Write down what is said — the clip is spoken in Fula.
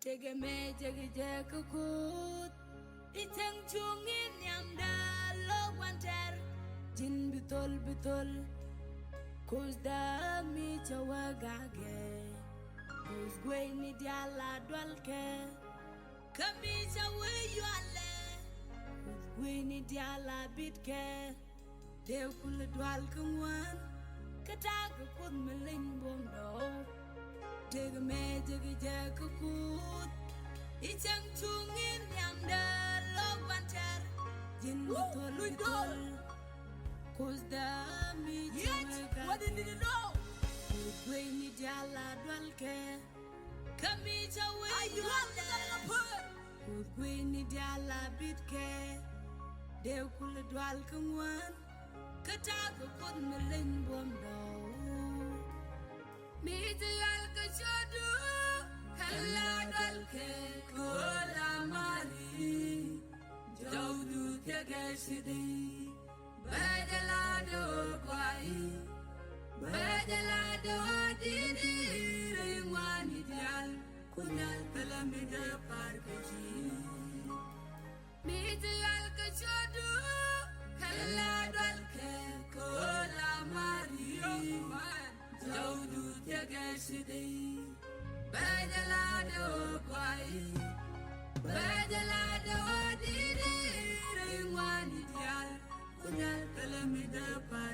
jëkä Kuoth itang chungin yamda lo wanter jin bitol kuzda mi chawagage kuz gweni diala dwalke kami chawe yuale kuz gweni diala bitke dew kul dwal kwan kataga kun melin bomdo jëkä Kuoth itang chungin yamda lo wanter jin bitol kuzda mi chawagage What did you know? Gweni diala dwalke kami chawe yuale gweni diala bitke dew kul dwal kwan kataga kun melin bomdo mi dial ka chodu kala dwalke kola mari jawdu tegashidi badala do kwai badala do dini ringwani dial kunal kalamida parkaji mi dial ka chodu kala dwalke kola mari jawdu tegashidi badala do kwai badala do dini ringwani dial kunal kalamida parkaji